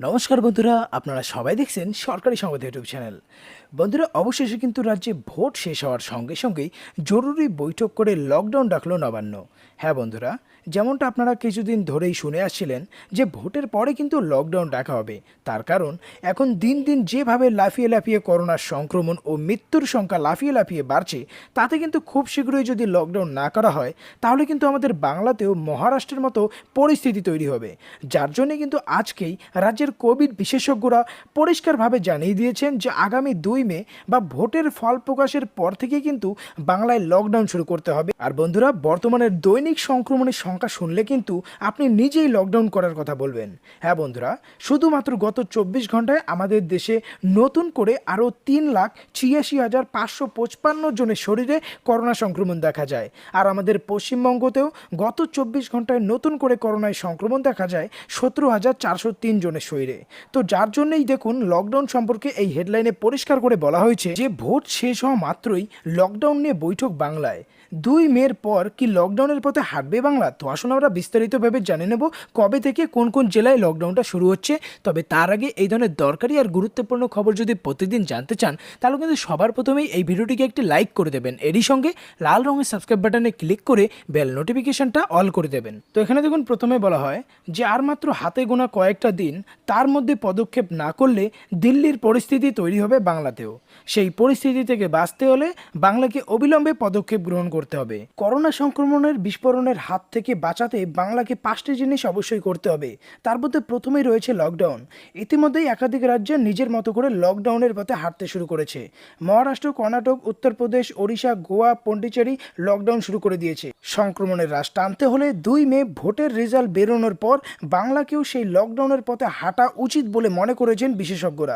নমস্কার বন্ধুরা, আপনারা সবাই দেখছেন সরকারি সংবাদ ইউটিউব চ্যানেল। বন্ধুরা, অবশেষে কিন্তু রাজ্যে ভোট শেষ হওয়ার সঙ্গে সঙ্গেই জরুরি বৈঠক করে লকডাউন ডাকলো নবান্ন। হ্যাঁ বন্ধুরা, যেমনটা আপনারা কিছুদিন ধরেই শুনে আসছিলেন যে ভোটের পরে কিন্তু লকডাউন ডাকা হবে। তার কারণ এখন দিন দিন যেভাবে লাফিয়ে লাফিয়ে করোনার সংক্রমণ ও মৃত্যুর সংখ্যা লাফিয়ে লাফিয়ে বাড়ছে, তাতে কিন্তু খুব শীঘ্রই যদি লকডাউন না করা হয় তাহলে কিন্তু আমাদের বাংলাতেও মহারাষ্ট্রের মতো পরিস্থিতি তৈরি হবে। যার জন্য কিন্তু আজকেই রাজ্যের কোভিড বিশেষজ্ঞরা পরিষ্কারভাবে জানিয়ে দিয়েছেন যে আগামী 2 মে বা ভোটের ফল প্রকাশের পর থেকে কিন্তু বাংলায় লকডাউন শুরু করতে হবে। আর বন্ধুরা, বর্তমানের দৈনিক সংক্রমণের সংখ্যা শুনলে কিন্তু আপনি নিজেই লকডাউন করার কথা বলবেন। হ্যাঁ বন্ধুরা, শুধুমাত্র গত 24 ঘন্টায় আমাদের দেশে নতুন করে আরও 3,86,555 জনের শরীরে করোনা সংক্রমণ দেখা যায়। আর আমাদের পশ্চিমবঙ্গতেও গত 24 ঘন্টায় নতুন করে করোনায় সংক্রমণ দেখা যায় 17,403 জনের শরীরে। তো যার জন্যই দেখুন, লকডাউন সম্পর্কে এই হেডলাইনে পরিষ্কার করে বলা হয়েছে যে ভোট শেষ হওয়া মাত্রই লকডাউন নিয়ে বৈঠক বাংলায়। 2 মের পর কি লকডাউনের পথে হাঁটবে বাংলা? তো আসুন আমরা বিস্তারিতভাবে জানে নেব কবে থেকে কোন কোন জেলায় লকডাউনটা শুরু হচ্ছে। তবে তার আগে এই ধরনের দরকারি আর গুরুত্বপূর্ণ খবর যদি প্রতিদিন জানতে চান তাহলে কিন্তু সবার প্রথমেই এই ভিডিওটিকে একটি লাইক করে দেবেন, এরই সঙ্গে লাল রঙের সাবস্ক্রাইব বাটনে ক্লিক করে বেল নোটিফিকেশনটা অল করে দেবেন। তো এখানে দেখুন, প্রথমে বলা হয় যে আর মাত্র হাতে গোনা কয়েকটা দিন, তার মধ্যে পদক্ষেপ না করলে দিল্লির পরিস্থিতি তৈরি হবে বাংলাতেও। সেই পরিস্থিতি থেকে বাঁচতে হলে বাংলাকে অবিলম্বে পদক্ষেপ গ্রহণ করতে হবে। করোনা সংক্রমণের বিস্ফোরণের হাত থেকে বাঁচাতে বাংলাকে 5টি জিনিস অবশ্যই করতে হবে। তার মধ্যে প্রথমেই রয়েছে লকডাউন। ইতিমধ্যেই একাধিক রাজ্যে নিজের মতো করে লকডাউনের পথে হাঁটতে শুরু করেছে। মহারাষ্ট্র, কর্ণাটক, উত্তরপ্রদেশ, ওড়িশা, গোয়া, পন্ডিচেরি লকডাউন শুরু করে দিয়েছে। সংক্রমণের হ্রাস টানতে হলে 2 মে ভোটের রেজাল্ট বেরোনোর পর বাংলাকেও সেই লকডাউনের পথে হাঁটা উচিত বলে মনে করেছেন বিশেষজ্ঞরা।